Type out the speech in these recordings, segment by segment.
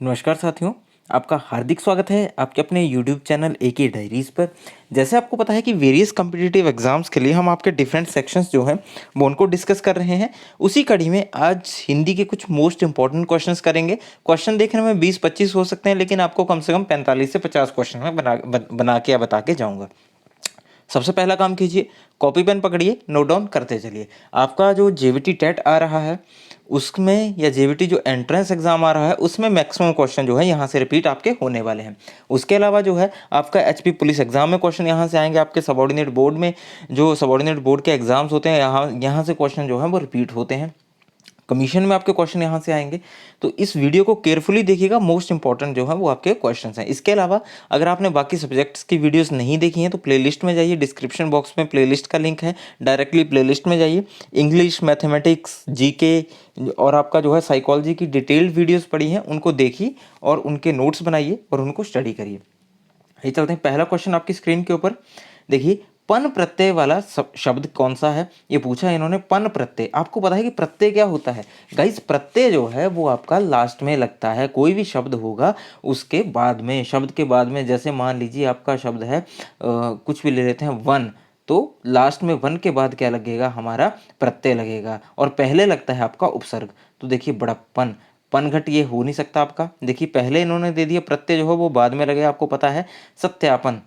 नमस्कार साथियों, आपका हार्दिक स्वागत है आपके अपने यूट्यूब चैनल एके डायरीज़ पर। जैसे आपको पता है कि वेरियस कॉम्पिटिटिव एग्जाम्स के लिए हम आपके डिफरेंट सेक्शंस जो हैं वो उनको डिस्कस कर रहे हैं। उसी कड़ी में आज हिंदी के कुछ मोस्ट इंपॉर्टेंट क्वेश्चंस करेंगे। क्वेश्चन देखने में 20-25 हो सकते हैं, लेकिन आपको कम से कम 45 से 50 क्वेश्चन में बना के बता के जाऊँगा। सबसे पहला काम कीजिए, कॉपी पेन पकड़िए, नोट डाउन करते चलिए। आपका जो जेवीटी टेट आ रहा है उसमें, या जेवीटी जो एंट्रेंस एग्जाम आ रहा है उसमें मैक्सिमम क्वेश्चन जो है यहाँ से रिपीट आपके होने वाले हैं। उसके अलावा जो है आपका एचपी पुलिस एग्जाम में क्वेश्चन यहाँ से आएंगे। आपके सबॉर्डिनेट बोर्ड में जो सबॉर्डिनेट बोर्ड के एग्जाम्स होते हैं यहाँ से क्वेश्चन जो है वो रिपीट होते हैं। कमीशन में आपके क्वेश्चन यहाँ से आएंगे। तो इस वीडियो को केयरफुली देखिएगा, मोस्ट इंपॉर्टेंट जो है वो आपके क्वेश्चंस हैं। इसके अलावा अगर आपने बाकी सब्जेक्ट्स की वीडियोस नहीं देखी हैं तो प्लेलिस्ट में जाइए, डिस्क्रिप्शन बॉक्स में प्लेलिस्ट का लिंक है, डायरेक्टली प्लेलिस्ट में जाइए। इंग्लिश, मैथमेटिक्स, जीके और आपका जो है साइकोलॉजी की डिटेल्ड वीडियोस पड़ी हैं उनको देखिए और उनके नोट्स बनाइए और उनको स्टडी करिए। ये चलते हैं, पहला क्वेश्चन आपकी स्क्रीन के ऊपर देखिए। पन प्रत्यय वाला शब्द कौन सा है, ये पूछा है इन्होंने। पन प्रत्यय, आपको पता है कि प्रत्यय क्या होता है गाइस? प्रत्यय जो है वो आपका लास्ट में लगता है। कोई भी शब्द होगा उसके बाद में, शब्द के बाद में, जैसे मान लीजिए आपका शब्द है कुछ भी ले लेते हैं, वन, तो लास्ट में वन के बाद क्या लगेगा? हमारा प्रत्यय लगेगा और पहले लगता है आपका उपसर्ग। तो देखिए बड़प्पन, पनघट ये हो नहीं सकता आपका। देखिए पहले इन्होंने दे दिया, प्रत्यय जो है वो बाद में लगे, आपको पता है। सत्यापन,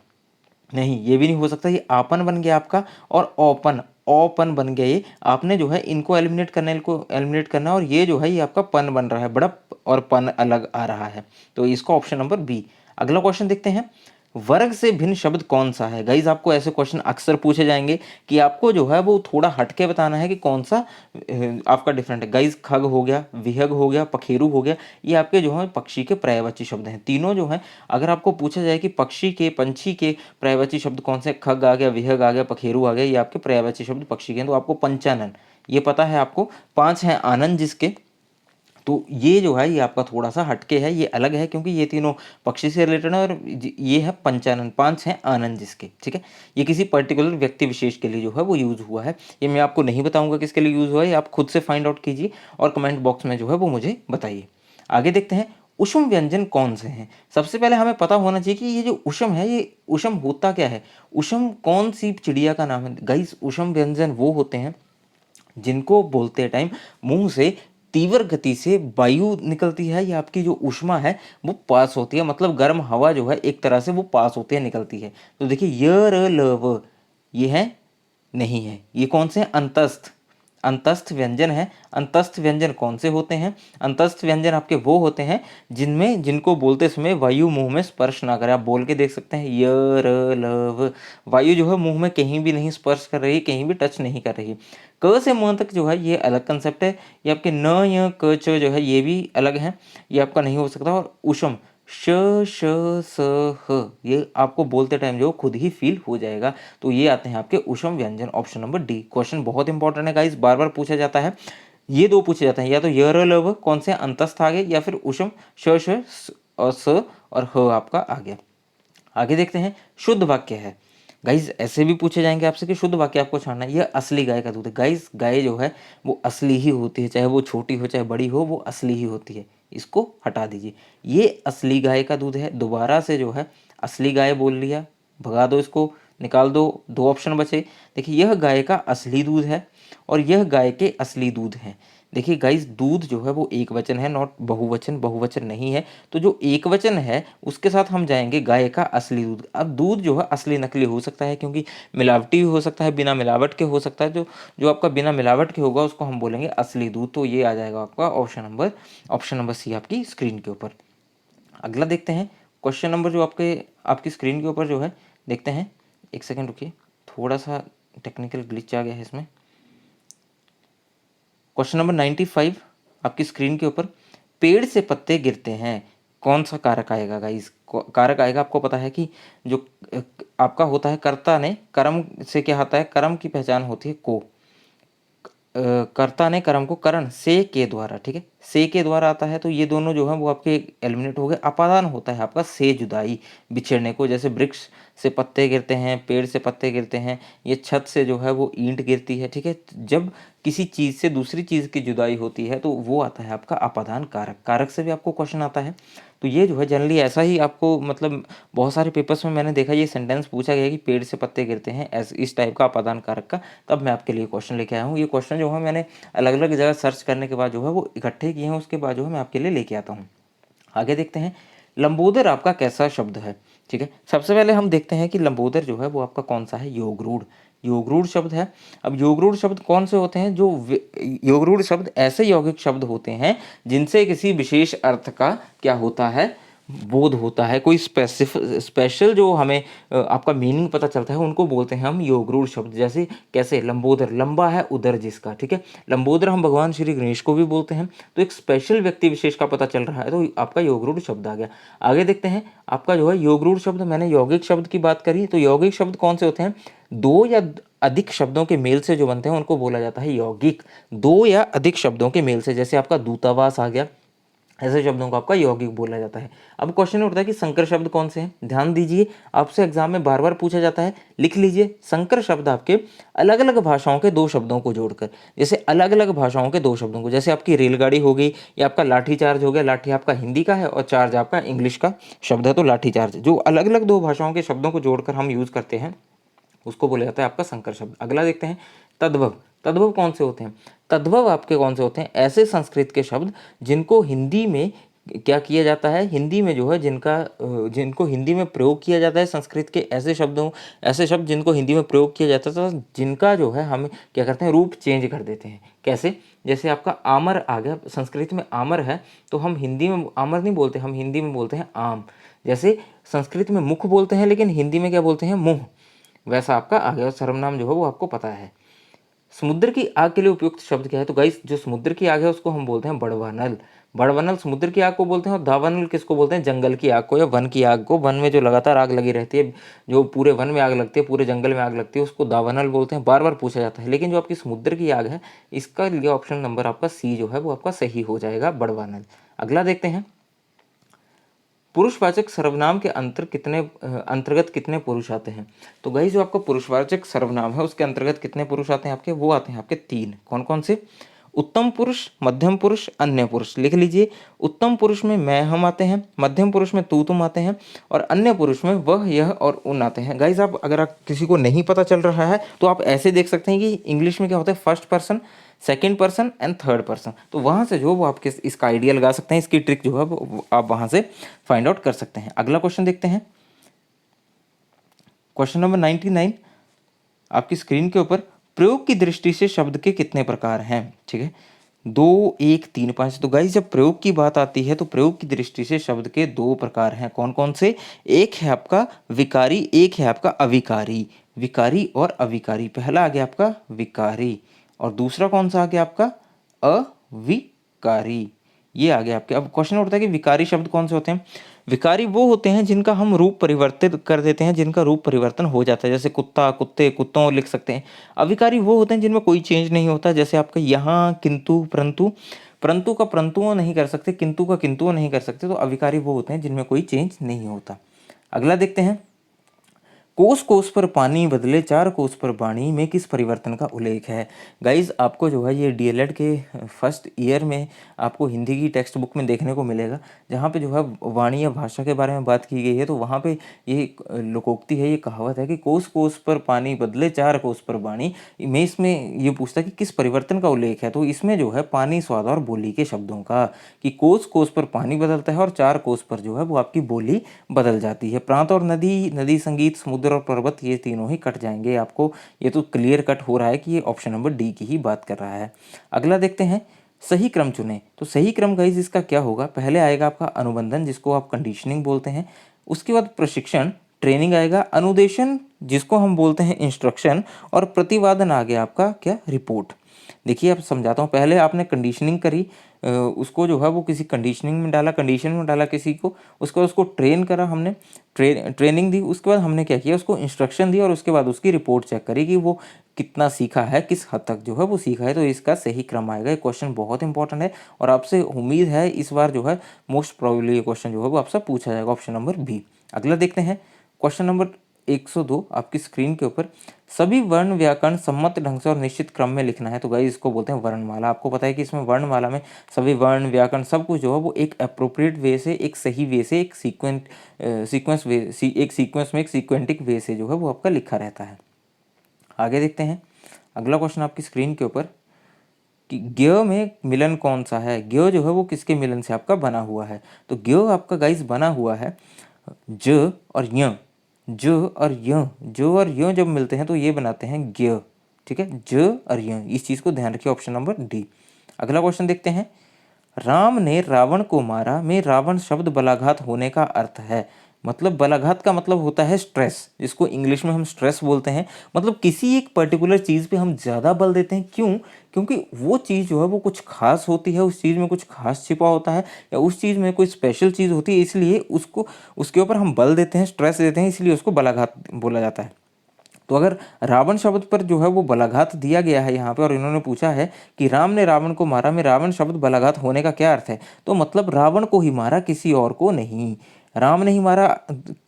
नहीं ये भी नहीं हो सकता, ये आपन बन गया आपका। और ओपन, ओपन बन गया। ये आपने जो है इनको एलिमिनेट करना, और ये जो है ये आपका पन बन रहा है, बड़प और पन अलग आ रहा है। तो इसका ऑप्शन नंबर बी। अगला क्वेश्चन देखते हैं, वर्ग से भिन्न शब्द कौन सा है? गाइज आपको ऐसे क्वेश्चन अक्सर पूछे जाएंगे कि आपको जो है वो थोड़ा हटके बताना है कि कौन सा आपका डिफरेंट है। गाइज खग हो गया, विहग हो गया, पखेरु हो गया, ये आपके जो है पक्षी के पर्यायवाची शब्द हैं। तीनों जो हैं, अगर आपको पूछा जाए कि पक्षी के, पंछी के पर्यायवाची शब्द कौन से, खग आ गया, विहग आ गया, पखेरु आ गया, ये आपके पर्यायवाची शब्द पक्षी के हैं। तो आपको पंचानन ये पता है आपको। पांच हैं आनंद जिसके, तो ये जो है ये आपका थोड़ा सा हटके है, ये अलग है क्योंकि ये तीनों पक्षी से रिलेटेड है। और ये है पंचानन, पांच हैं आनंद जिसके, ठीक है। ये किसी पर्टिकुलर व्यक्ति विशेष के लिए जो है वो यूज हुआ है। ये मैं आपको नहीं बताऊंगा किसके लिए यूज हुआ है, आप खुद से फाइंड आउट कीजिए और कमेंट बॉक्स में जो है वो मुझे बताइए। आगे देखते हैं, उष्म व्यंजन कौन से हैं? सबसे पहले हमें पता होना चाहिए कि ये जो उष्म है, ये उष्म होता क्या है? उष्म कौन सी चिड़िया का नाम है? गाइस उष्म व्यंजन वो होते हैं जिनको बोलते टाइम मुंह से तीव्र गति से वायु निकलती है, या आपकी जो ऊष्मा है वो पास होती है, मतलब गर्म हवा जो है एक तरह से वो पास होती है, निकलती है। तो देखिए य र ल व, ये है, नहीं है। ये कौन से हैं? अंतस्थ, अंतस्थ व्यंजन है। अंतस्थ व्यंजन कौन से होते हैं? अंतस्थ व्यंजन आपके वो होते हैं जिनमें, जिनको बोलते समय वायु मुंह में स्पर्श ना करे। आप बोल के देख सकते हैं, य र ल व, वायु जो है मुंह में कहीं भी नहीं स्पर्श कर रही, कहीं भी टच नहीं कर रही। क से म तक जो है ये अलग कंसेप्ट है। ये आपके न, य, क, च जो है ये भी अलग है, ये आपका नहीं हो सकता। और उषम, श, श, स, ह, ये आपको बोलते टाइम जो खुद ही फील हो जाएगा। तो ये आते हैं आपके उषम व्यंजन, ऑप्शन नंबर डी। क्वेश्चन बहुत इंपॉर्टेंट है गाइस, बार बार पूछा जाता है। ये दो पूछे जाते हैं, या तो य र ल व कौन से अंतस्थ आ गए, या फिर उषम श, श और स और ह आपका आ गया। आगे देखते हैं, शुद्ध वाक्य है। गाइज ऐसे भी पूछे जाएंगे आपसे कि शुद्ध वाक्य आपको छाड़ना है। यह असली गाय का दूध है। गाइज गाय जो है वो असली ही होती है, चाहे वो छोटी हो चाहे बड़ी हो, वो असली ही होती है। इसको हटा दीजिए, ये असली गाय का दूध है। दोबारा से जो है असली गाय बोल लिया, भगा दो इसको, निकाल दो, दो ऑप्शन बचे। देखिए यह गाय का असली दूध है और यह गाय के असली दूध है। देखिए गाइस दूध जो है वो एक वचन है, नॉट बहुवचन, बहुवचन नहीं है। तो जो एक वचन है उसके साथ हम जाएंगे गाय का असली दूध। अब दूध जो है असली नकली हो सकता है, क्योंकि मिलावटी हो सकता है, बिना मिलावट के हो सकता है। जो जो आपका बिना मिलावट के होगा उसको हम बोलेंगे असली दूध। तो ये आ जाएगा आपका ऑप्शन नंबर सी आपकी स्क्रीन के ऊपर। अगला देखते हैं, क्वेश्चन नंबर जो आपकी स्क्रीन के ऊपर जो है, देखते हैं। एक सेकेंड रुकिए, थोड़ा सा टेक्निकल ग्लिच आ गया है इसमें। क्वेश्चन नंबर 95 आपकी स्क्रीन के ऊपर, पेड़ से पत्ते गिरते हैं, कौन सा कारक आएगा गाइस? कारक आएगा, आपको पता है कि जो आपका होता है कर्ता ने, कर्म से क्या आता है? कर्म की पहचान होती है को, कर्ता ने कर्म को करण से के द्वारा, ठीक है। से के द्वारा आता है, तो ये दोनों जो है वो आपके एलिमिनेट हो गए। अपादान होता है आपका से जुदाई, बिछड़ने को, जैसे वृक्ष से पत्ते गिरते हैं, पेड़ से पत्ते गिरते हैं, ये छत से जो है वो ईंट गिरती है, ठीक है। जब किसी चीज़ से दूसरी चीज़ की जुदाई होती है तो वो आता है आपका अपादान कारक। कारक से भी आपको क्वेश्चन आता है। तो ये जो है जनरली ऐसा ही आपको, मतलब बहुत सारे पेपर्स में मैंने देखा ये सेंटेंस पूछा गया कि पेड़ से पत्ते गिरते हैं, इस टाइप का अपादान कारक का। तब मैं आपके लिए क्वेश्चन लेके आया हूँ। ये क्वेश्चन जो है मैंने अलग अलग जगह सर्च करने के बाद जो है वो इकट्ठे किए हैं, उसके बाद जो है मैं आपके लिए लेके आता हूँ। आगे देखते हैं, लंबोदर आपका कैसा शब्द है, ठीक है। सबसे पहले हम देखते हैं कि लंबोदर जो है वो आपका कौन सा है, योगरूढ़। योगरूढ़ शब्द है। अब योगरूढ़ शब्द कौन से होते हैं, जो योगरूढ़ शब्द ऐसे यौगिक शब्द होते हैं जिनसे किसी विशेष अर्थ का क्या होता है, बोध होता है, कोई स्पेशल जो हमें आपका मीनिंग पता चलता है, उनको बोलते हैं हम योगरूढ़ शब्द। जैसे कैसे, लंबोदर, लंबा है उदर जिसका, ठीक है। लंबोदर हम भगवान श्री गणेश को भी बोलते हैं। तो एक स्पेशल व्यक्ति विशेष का पता चल रहा है, तो आपका योगरूढ़ शब्द आ गया। आगे देखते हैं, आपका जो है योगरूढ़ शब्द, मैंने यौगिक शब्द की बात करी, तो यौगिक शब्द कौन से होते हैं, दो या अधिक शब्दों के मेल से जो बनते हैं उनको बोला जाता है यौगिक। दो या अधिक शब्दों के मेल से, जैसे आपका दूतावास आ गया, ऐसे शब्दों को आपका यौगिक बोला जाता है। अब क्वेश्चन उठता है कि संकर शब्द कौन से हैं। ध्यान दीजिए, आपसे एग्जाम में बार बार पूछा जाता है, लिख लीजिए। संकर शब्द आपके अलग अलग भाषाओं के दो शब्दों को जोड़कर, जैसे अलग अलग भाषाओं के दो शब्दों को, जैसे आपकी रेलगाड़ी हो गई, या आपका लाठी चार्ज हो गया। लाठी आपका हिंदी का है और चार्ज आपका इंग्लिश का शब्द है, तो लाठी चार्ज। जो अलग अलग दो भाषाओं के शब्दों को जोड़कर हम यूज करते हैं उसको बोला जाता है आपका संकर शब्द। अगला देखते हैं, तद्भव। तद्भव कौन से होते हैं, तद्भव आपके कौन से होते हैं, ऐसे संस्कृत के शब्द जिनको हिंदी में क्या किया जाता है, हिंदी में जो है जिनको हिंदी में प्रयोग किया जाता है, संस्कृत के ऐसे शब्द जिनको हिंदी में प्रयोग किया जाता है, तो जिनका जो है हम क्या करते हैं, रूप चेंज कर देते हैं। कैसे, जैसे आपका आमर आ गया, संस्कृत में आमर है, तो हम हिंदी में आमर नहीं बोलते, हम हिंदी में बोलते हैं आम। जैसे संस्कृत में मुख बोलते हैं, लेकिन हिंदी में क्या बोलते हैं, मुँह, वैसा आपका आ गया। सर्वनाम जो है वो आपको पता है। समुद्र की आग के लिए उपयुक्त शब्द क्या है, तो गाइस जो समुद्र की आग है उसको हम बोलते हैं बड़वानल। बड़वानल समुद्र की आग को बोलते हैं, और दावानल किसको बोलते हैं, जंगल की आग को या वन की आग को। वन में जो लगातार आग लगी रहती है, जो पूरे वन में आग लगती है, पूरे जंगल में आग लगती है, उसको दावानल बोलते हैं। बार बार पूछा जाता है। लेकिन जो आपकी समुद्र की आग है, इसका लिए ऑप्शन नंबर आपका सी जो है वो आपका सही हो जाएगा, बड़वानल। अगला देखते हैं, पुरुषवाचक सर्वनाम के अंतर्गत कितने पुरुष आते हैं। तो गाइस जो आपका पुरुषवाचक सर्वनाम है उसके अंतर्गत कितने पुरुष आते हैं आपके, वो आते हैं आपके तीन। कौन कौन से, उत्तम पुरुष, मध्यम पुरुष, अन्य पुरुष। लिख लीजिए, उत्तम पुरुष में मैं हम आते हैं, मध्यम पुरुष में तू तुम आते हैं, और अन्य पुरुष में वह यह और उन आते हैं। गाइस आप अगर आप किसी को नहीं पता चल रहा है तो आप ऐसे देख सकते हैं कि इंग्लिश में क्या होता है, first person, second person and third person. तो वहाँ से जो वो आपके इसका आइडिया लगा सकते हैं, इसकी ट्रिक जो है वो आप वहाँ से फाइंड आउट कर सकते हैं। अगला क्वेश्चन देखते हैं, क्वेश्चन नंबर 99 आपकी स्क्रीन के ऊपर, प्रयोग की दृष्टि से शब्द के कितने प्रकार हैं, ठीक है। 2, 1, 3, 5। तो गाइस जब प्रयोग की बात आती है तो प्रयोग की दृष्टि से शब्द के दो प्रकार हैं। कौन कौन से, एक है आपका विकारी, एक है आपका अविकारी। विकारी और अविकारी, पहला आ गया आपका विकारी और दूसरा कौन सा आ गया आपका अविकारी। ये आ गया आपके। अब क्वेश्चन उठता है कि विकारी शब्द कौन से होते हैं। विकारी वो होते हैं जिनका हम रूप परिवर्तित कर देते हैं, जिनका रूप परिवर्तन हो जाता है, जैसे कुत्ता, कुत्ते, कुत्तों लिख सकते हैं। अविकारी वो होते हैं जिनमें कोई चेंज नहीं होता, जैसे आपका यहाँ, किंतु, परंतु। परंतु का परंतुओं नहीं कर सकते, किंतु का किंतुओं नहीं कर सकते। तो अविकारी वो होते हैं जिनमें कोई चेंज नहीं होता। अगला देखते हैं, कोस कोस पर पानी बदले चार कोस पर वाणी में किस परिवर्तन का उल्लेख है। गाइज आपको जो है ये डीएलएड के फर्स्ट ईयर में आपको हिंदी की टेक्स्ट बुक में देखने को मिलेगा, जहाँ पे जो है वाणी या भाषा के बारे में बात की गई है। तो वहाँ पे ये लोकोक्ति है, ये कहावत है कि कोस कोस पर पानी बदले चार कोस पर वाणी में, इसमें ये पूछता है कि किस परिवर्तन का उल्लेख है। तो इसमें जो है पानी, स्वाद और बोली के शब्दों का, कि कोस कोस पर पानी बदलता है और चार कोस पर जो है वो आपकी बोली बदल जाती है। प्रांत और नदी, नदी संगीत, समुद्र और पर्वत, ये तीनों ही कट जाएंगे आपको। ये तो क्लियर कट हो रहा है कि ये ऑप्शन नंबर डी की ही बात कर रहा है। अगला देखते हैं, सही क्रम चुने। तो सही क्रम गाइस इसका क्या होगा, पहले आएगा आपका अनुबंधन जिसको आप कंडीशनिंग बोलते हैं, उसके बाद प्रशिक्षण ट्रेनिंग आएगा, अनुदेशन जिसको हम बोलते हैं इंस्ट्रक्शन, और प्रतिवादन आ गया आपका क्या, रिपोर्ट। देखिए अब समझाता हूँ, पहले आपने कंडीशनिंग करी, उसको जो है वो किसी कंडीशनिंग में डाला, कंडीशन में डाला किसी को, उसके बाद उसको ट्रेन करा हमने, ट्रेनिंग दी, उसके बाद हमने क्या किया, उसको इंस्ट्रक्शन दिया और उसके बाद उसकी रिपोर्ट चेक करी कि वो कितना सीखा है, किस हद तक जो है वो सीखा है। तो इसका सही क्रम आएगा। ये क्वेश्चन बहुत इंपॉर्टेंट है और आपसे उम्मीद है इस बार जो है मोस्ट प्रोबेबली ये क्वेश्चन जो है वो आपसे पूछा जाएगा, ऑप्शन नंबर बी। अगला देखते हैं क्वेश्चन नंबर 102 आपकी स्क्रीन के ऊपर। सभी वर्ण व्याकरण सम्मत ढंग से और निश्चित क्रम में लिखना है। तो गाइस इसको बोलते हैं वर्णमाला। आपको पता है कि इसमें वर्णमाला में सभी वर्ण व्याकरण सब कुछ जो है वो एक अप्रोप्रिएट वे से, एक सही वे से, एक सीक्वेंस वे, एक सीक्वेंस में, एक सीक्वेंटिक वे से जो है वो आपका लिखा रहता है। आगे देखते हैं अगला क्वेश्चन आपकी स्क्रीन के ऊपर कि ज्ञ में मिलन कौन सा है। ज्ञ जो है वो किसके मिलन से आपका बना हुआ है। तो ज्ञ आपका गाइस बना हुआ है ज और य। ज और य, जो और य जब मिलते हैं तो ये बनाते हैं ज्ञ। ठीक है, ज और य, इस चीज को ध्यान रखिए, ऑप्शन नंबर डी। अगला क्वेश्चन देखते हैं। राम ने रावण को मारा में रावण शब्द बलाघात होने का अर्थ है। मतलब बलाघात का मतलब होता है स्ट्रेस, जिसको इंग्लिश में हम स्ट्रेस बोलते हैं। मतलब किसी एक पर्टिकुलर चीज़ पे हम ज़्यादा बल देते हैं, क्यों? क्योंकि वो चीज़ जो है वो कुछ खास होती है, उस चीज़ में कुछ खास छिपा होता है या उस चीज़ में कोई स्पेशल चीज़ होती है, इसलिए उसको उसके ऊपर हम बल देते हैं, स्ट्रेस देते हैं, इसलिए उसको बलाघात बोला जाता है। तो अगर रावण शब्द पर जो है वो बलाघात दिया गया है यहाँ पे और इन्होंने पूछा है कि राम ने रावण को मारा में रावण शब्द बलाघात होने का क्या अर्थ है, तो मतलब रावण को ही मारा, किसी और को नहीं। राम नहीं मारा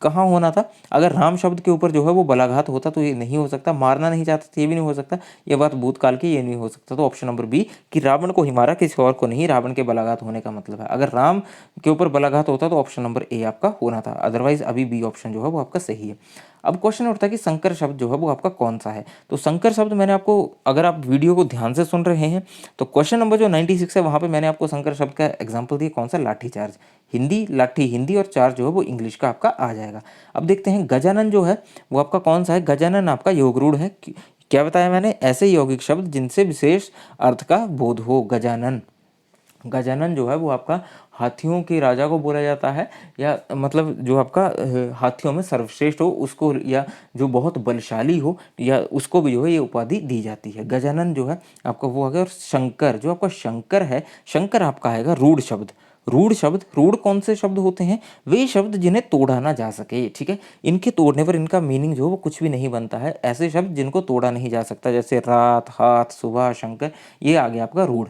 कहाँ होना था? अगर राम शब्द के ऊपर जो है वो बलाघात होता तो ये नहीं हो सकता, मारना नहीं चाहता तो ये भी नहीं हो सकता, ये बात भूतकाल की, ये नहीं हो सकता। तो ऑप्शन नंबर बी कि रावण को ही मारा, किसी और को नहीं, रावण के बलाघात होने का मतलब है। अगर राम के ऊपर बलाघात होता तो ऑप्शन नंबर ए आपका होना था, अदरवाइज अभी बी ऑप्शन जो है वो आपका सही है। अब क्वेश्चन उठता है कि संकर शब्द जो है वो आपका कौन सा है। तो संकर शब्द मैंने आपको, अगर आप वीडियो को ध्यान से सुन रहे हैं तो क्वेश्चन नंबर जो 96 है वहाँ पे मैंने आपको संकर शब्द का एग्जांपल दिया, कौन सा? लाठी चार्ज। हिंदी, लाठी हिंदी और चार्ज जो है वो इंग्लिश का आपका आ जाएगा। अब देखते हैं गजानन जो है वो आपका कौन सा है। गजानन आपका योगरूढ़ है। क्या बताया मैंने? ऐसे यौगिक शब्द जिनसे विशेष अर्थ का बोध हो। गजानन, गजानन जो है वो आपका हाथियों के राजा को बोला जाता है, या मतलब जो आपका हाथियों में सर्वश्रेष्ठ हो उसको, या जो बहुत बलशाली हो, या उसको भी जो है ये उपाधि दी जाती है। गजानन जो है आपका वो आ गया। और शंकर, जो आपका शंकर है, शंकर आपका आएगा रूढ़ शब्द। रूढ़ शब्द, रूढ़ कौन से शब्द होते हैं? वे शब्द जिन्हें तोड़ा ना जा सके। ठीक है, इनके तोड़ने पर इनका मीनिंग जो है वो कुछ भी नहीं बनता है। ऐसे शब्द जिनको तोड़ा नहीं जा सकता, जैसे रात, हाथ, सुबह, शंकर, ये आ गया आपका रूढ़।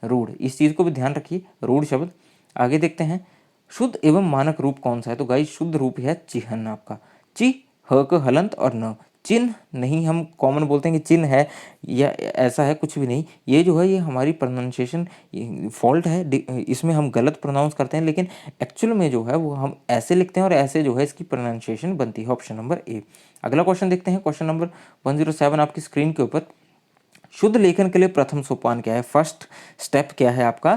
रूढ़, इस चीज़ को भी ध्यान रखिए, रूढ़ शब्द। आगे देखते हैं शुद्ध एवं मानक रूप कौन सा है। तो गाइस शुद्ध रूप है चिन्ह आपका। चि, ह क हलंत और न। चिन्ह नहीं, हम कॉमन बोलते हैं कि चिन्ह है या ऐसा है, कुछ भी नहीं। ये जो है ये हमारी प्रोनाउंसिएशन फॉल्ट है, इसमें हम गलत प्रोनाउंस करते हैं, लेकिन एक्चुअल में जो है वो हम ऐसे लिखते हैं और ऐसे जो है इसकी प्रोनाउंसिएशन बनती है, ऑप्शन नंबर ए। अगला क्वेश्चन देखते हैं, क्वेश्चन नंबर 107 आपकी स्क्रीन के ऊपर। शुद्ध लेखन के लिए प्रथम सोपान क्या है? फर्स्ट स्टेप क्या है आपका?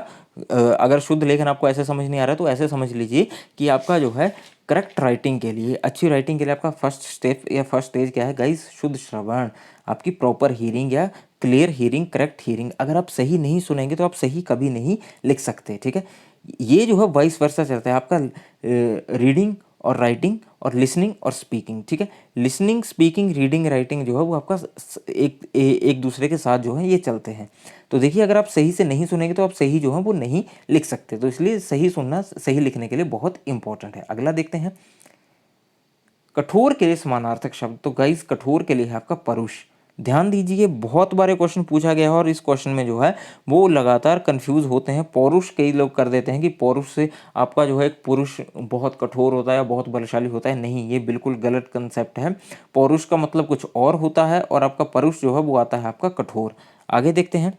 अगर शुद्ध लेखन आपको ऐसे समझ नहीं आ रहा है तो ऐसे समझ लीजिए कि आपका जो है करेक्ट राइटिंग के लिए, अच्छी राइटिंग के लिए आपका फर्स्ट स्टेप या फर्स्ट स्टेज क्या है गाइस? शुद्ध श्रवण, आपकी प्रॉपर हीयरिंग या क्लियर हीयरिंग, करेक्ट हीयरिंग। अगर आप सही नहीं सुनेंगे तो आप सही कभी नहीं लिख सकते। ठीक है, ये जो है वाइस वर्सा चलता है आपका, रीडिंग और राइटिंग और लिसनिंग और स्पीकिंग। ठीक है, लिसनिंग, स्पीकिंग, रीडिंग, राइटिंग जो है वो आपका एक दूसरे के साथ जो है ये चलते हैं। तो देखिए अगर आप सही से नहीं सुनेंगे तो आप सही जो है वो नहीं लिख सकते। तो इसलिए सही सुनना सही लिखने के लिए बहुत इंपॉर्टेंट है। अगला देखते हैं कठोर के लिए समानार्थक शब्द। तो गाइस कठोर के लिए है आपका परुष। ध्यान दीजिए, बहुत बार ये क्वेश्चन पूछा गया है और इस क्वेश्चन में जो है वो लगातार कंफ्यूज होते हैं। पौरुष कई लोग कर देते हैं कि पौरुष से आपका जो है एक पुरुष बहुत कठोर होता है या बहुत बलशाली होता है। नहीं, ये बिल्कुल गलत कंसेप्ट है। पौरुष का मतलब कुछ और होता है और आपका परुष जो है वो आता है आपका कठोर। आगे देखते हैं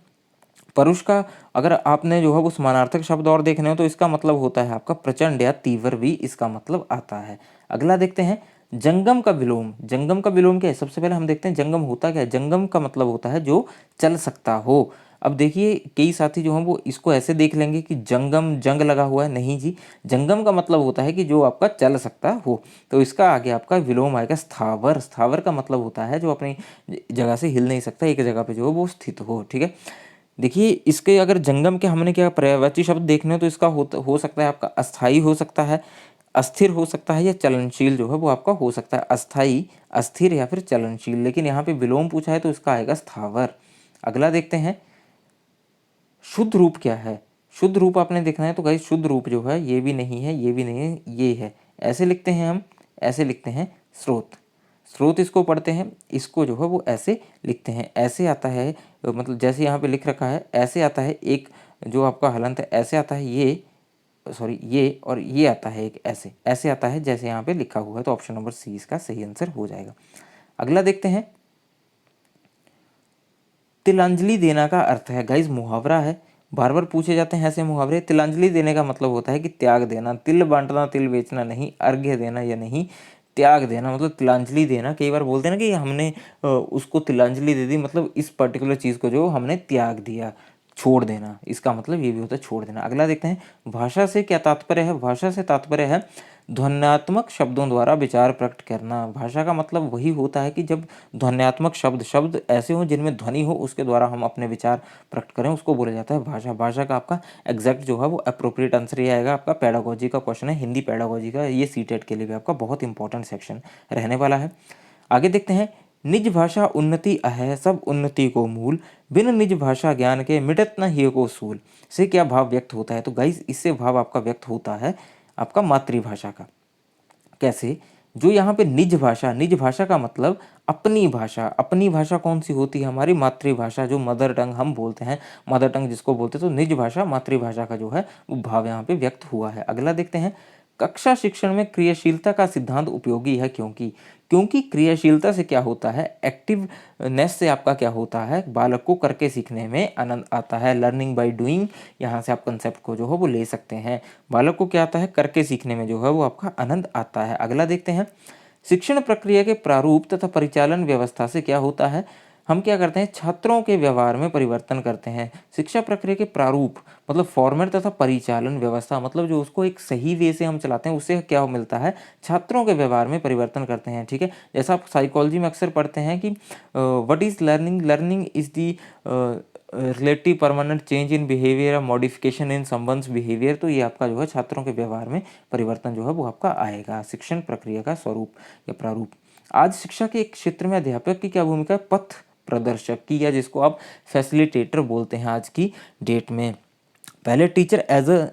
परुष का, अगर आपने जो है वो समानार्थक शब्द और देखने हो तो इसका मतलब होता है आपका प्रचंड या तीव्र भी इसका मतलब आता है। अगला देखते हैं जंगम का विलोम। जंगम का विलोम क्या है? सबसे पहले हम देखते हैं जंगम होता क्या है। जंगम का मतलब होता है जो चल सकता हो। अब देखिए कई साथी जो हैं वो इसको ऐसे देख लेंगे कि जंगम, जंग लगा हुआ है। नहीं जी, जंगम का मतलब होता है कि जो आपका चल सकता हो। तो इसका आगे आपका विलोम आएगा स्थावर। स्थावर का मतलब होता है जो अपनी जगह से हिल नहीं सकता, एक जगह पे जो है वो स्थित हो। ठीक है, देखिए इसके अगर जंगम के हमने क्या पर्यायवाची शब्द देखने हो तो इसका हो सकता है आपका अस्थाई हो सकता है, अस्थिर हो सकता है, या चलनशील जो है वो आपका हो सकता है। अस्थाई, अस्थिर या फिर चलनशील। लेकिन यहाँ पे विलोम पूछा है तो इसका आएगा स्थावर। अगला देखते हैं शुद्ध रूप क्या है? शुद्ध रूप आपने देखना है तो गाइस शुद्ध रूप जो है ये भी नहीं है, ये भी नहीं है, ये है। ऐसे लिखते हैं हम, ऐसे लिखते हैं स्रोत। स्रोत इसको पढ़ते हैं, इसको जो है वो ऐसे लिखते हैं। ऐसे आता है, मतलब जैसे यहाँ पे लिख रखा है ऐसे आता है एक, जो आपका हलंत है ऐसे आता है ये, सॉरी ये, और ये आता है एक ऐसे, ऐसे आता है जैसे यहाँ पे लिखा हुआ है। तो ऑप्शन नंबर सी इसका सही आंसर हो जाएगा। अगला देखते हैं, तिलांजलि देना का अर्थ है गाइज मुहावरा है, बार बार पूछे जाते हैं ऐसे मुहावरे। तिलांजलि देने का मतलब होता है कि त्याग देना, तिल बांटना तिल बेचना नहीं, अर्घ्य देना या नहीं, त्याग देना मतलब तिलांजलि देना। कई बार बोलते हैं ना कि हमने उसको तिलांजलि दे दी, मतलब इस पर्टिकुलर चीज़ को जो हमने त्याग दिया, छोड़ देना, इसका मतलब ये भी होता है छोड़ देना। अगला देखते हैं, भाषा से क्या तात्पर्य है? भाषा से तात्पर्य है ध्वन्यात्मक शब्दों द्वारा विचार प्रकट करना। भाषा का मतलब वही होता है कि जब ध्वन्यात्मक शब्द, शब्द ऐसे हों जिनमें ध्वनि हो, उसके द्वारा हम अपने विचार प्रकट करें, उसको बोला जाता है भाषा। भाषा का आपका एग्जैक्ट जो है वो अप्रोप्रिएट आंसर ये आएगा। आपका पेडागोजी का क्वेश्चन है, हिंदी पेडागोजी का, ये सीटेट के लिए भी आपका बहुत इंपॉर्टेंट सेक्शन रहने वाला है। आगे देखते हैं, निज भाषा उन्नति अहै सब उन्नति को मूल, बिन निज भाषा ज्ञान के मिटत न हिय को सूल। से क्या भाव व्यक्त होता है? तो गाइस इससे भाव आपका व्यक्त होता है आपका मातृभाषा का। कैसे? जो यहाँ पे निज भाषा, निज भाषा का मतलब अपनी भाषा। अपनी भाषा कौन सी होती है? हमारी मातृभाषा, जो मदर टंग हम बोलते हैं, मदर टंग जिसको बोलते हैं। तो निज भाषा मातृभाषा का जो है वो भाव यहाँ पे व्यक्त हुआ है। अगला देखते हैं, कक्षा शिक्षण में क्रियाशीलता का सिद्धांत उपयोगी है क्योंकि, क्योंकि क्रियाशीलता से क्या होता है, एक्टिवनेस से आपका क्या होता है, बालक को करके सीखने में आनंद आता है। लर्निंग बाय डूइंग, यहाँ से आप कंसेप्ट को जो है वो ले सकते हैं। बालक को क्या आता है, करके सीखने में जो है वो आपका आनंद आता है। अगला देखते हैं, शिक्षण प्रक्रिया के प्रारूप तथा परिचालन व्यवस्था से क्या होता है, हम क्या करते हैं, छात्रों के व्यवहार में परिवर्तन करते हैं। शिक्षा प्रक्रिया के प्रारूप मतलब फॉर्मेट तथा परिचालन व्यवस्था मतलब जो उसको एक सही वे से हम चलाते हैं, उससे क्या मिलता है, छात्रों के व्यवहार में परिवर्तन करते हैं। ठीक है, जैसा आप साइकोलॉजी में अक्सर पढ़ते हैं कि what is learning, learning is the relative permanent change in behaviour, modification in someone's behaviour. तो ये आपका जो है छात्रों के व्यवहार में परिवर्तन जो है वो आपका आएगा, शिक्षण प्रक्रिया का स्वरूप या प्रारूप। आज शिक्षा के एक क्षेत्र में अध्यापक की क्या भूमिका है, पथ प्रदर्शक की, या जिसको आप फैसिलिटेटर बोलते हैं आज की डेट में। पहले टीचर एज एन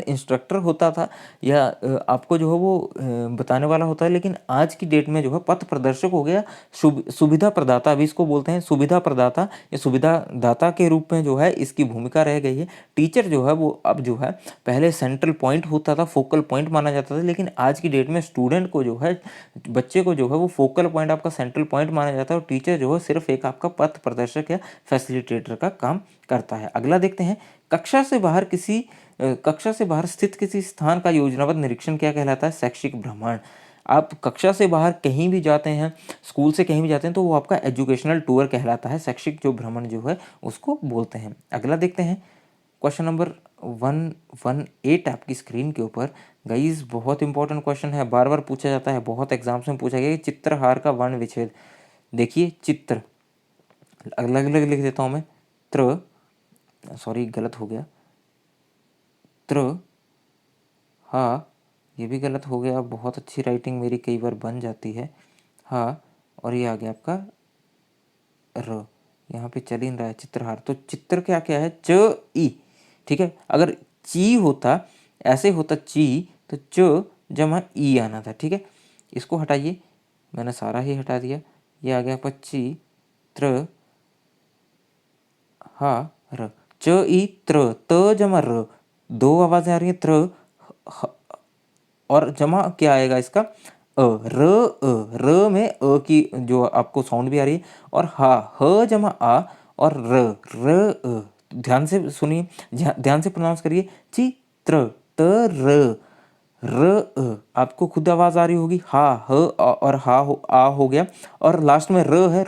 इंस्ट्रक्टर होता था, या आपको जो है वो बताने वाला होता है, लेकिन आज की डेट में जो है पथ प्रदर्शक हो गया, सुविधा प्रदाता अभी इसको बोलते हैं, सुविधा प्रदाता या सुविधा दाता के रूप में जो है इसकी भूमिका रह गई है। टीचर जो है वो अब जो है, पहले सेंट्रल पॉइंट होता था, फोकल पॉइंट माना जाता था, लेकिन आज की डेट में स्टूडेंट को जो है, बच्चे को जो है वो फोकल पॉइंट, आपका सेंट्रल पॉइंट माना जाता है, और टीचर जो है सिर्फ एक आपका पथ प्रदर्शक या फैसिलिटेटर का काम करता है। अगला देखते हैं, कक्षा से बाहर स्थित किसी स्थान का योजनाबद्ध निरीक्षण क्या कहलाता है, शैक्षिक भ्रमण। आप कक्षा से बाहर कहीं भी जाते हैं, स्कूल से कहीं भी जाते हैं, तो वो आपका एजुकेशनल टूर कहलाता है, शैक्षिक जो भ्रमण जो है उसको बोलते हैं। अगला देखते हैं, क्वेश्चन नंबर 118 आपकी स्क्रीन के ऊपर। गाइस बहुत इंपॉर्टेंट क्वेश्चन है, बार बार पूछा जाता है, बहुत एग्जाम्स में पूछा गया कि चित्रहार का वर्ण विच्छेद। देखिए चित्र, अलग अलग लिख देता हूँ मैं, त्र, सॉरी गलत हो गया, त्र, हा, ये भी गलत हो गया, बहुत अच्छी राइटिंग मेरी कई बार बन जाती है, हा, और ये आ गया आपका र, यहाँ पे चल ही नहीं रहा है चित्रहार। तो चित्र क्या क्या है, च ई। ठीक है, अगर ची होता, ऐसे होता ची, तो च जमा ई आना था। ठीक है, इसको हटाइए, मैंने सारा ही हटा दिया, ये आ गया आपका ची त्र हा र, च ई त्र, त जमा र, दो आवाजें आ रही हैं, त्र ह, और जमा क्या आएगा इसका, र में अ की जो आपको साउंड भी आ रही है, और हा, ह जमा आ, और र ध्यान से सुनिए, ध्यान से प्रोनाउंस करिए, चित्र, त आपको खुद आवाज आ रही होगी, हा, ह और हा हो, आ हो गया, और लास्ट में र है,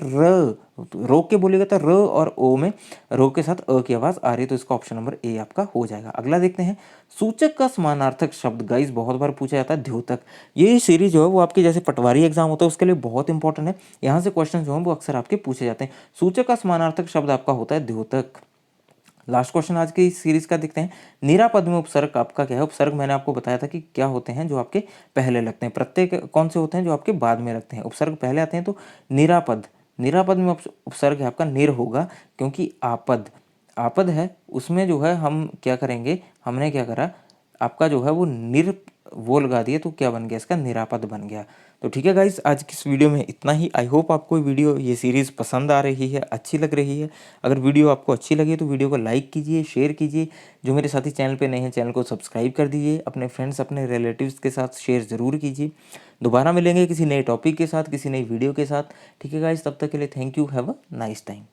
रोक के बोलेगा तो र और ओ में, रो के साथ अ की आवाज आ रही है, तो इसका ऑप्शन नंबर ए आपका हो जाएगा। अगला देखते हैं, सूचक का समानार्थक शब्द। गाइस बहुत बार पूछा जाता है द्योतक। ये सीरीज जो है वो आपके जैसे पटवारी एग्जाम होता है उसके लिए बहुत इंपॉर्टेंट है, यहाँ से क्वेश्चन जो है वो अक्सर आपके पूछे जाते हैं। सूचक का समानार्थक शब्द आपका होता है द्योतक। लास्ट क्वेश्चन आज की इस सीरीज का देखते हैं, निरापद में उपसर्ग आपका क्या है। उपसर्ग मैंने आपको बताया था कि क्या होते हैं, जो आपके पहले लगते हैं, प्रत्येक कौन से होते हैं जो आपके बाद में लगते हैं, उपसर्ग पहले आते हैं। तो निरापद, निरापद में उपसर्ग है आपका निर होगा, क्योंकि आपद, आपद है उसमें जो है हम क्या करेंगे, हमने क्या करा, आपका जो है वो निर वो लगा दिया, तो क्या बन गया, इसका निरापद बन गया। तो ठीक है गाइस, आज की इस वीडियो में इतना ही। आई होप आपको ये सीरीज़ पसंद आ रही है, अच्छी लग रही है। अगर वीडियो आपको अच्छी लगे तो वीडियो को लाइक कीजिए, शेयर कीजिए। जो मेरे साथी चैनल पे नए हैं, चैनल को सब्सक्राइब कर दीजिए। अपने फ्रेंड्स, अपने रिलेटिव्स के साथ शेयर ज़रूर कीजिए। दोबारा मिलेंगे किसी नए टॉपिक के साथ, किसी नई वीडियो के साथ। ठीक है गाइस, तब तक के लिए thank you, have a nice time.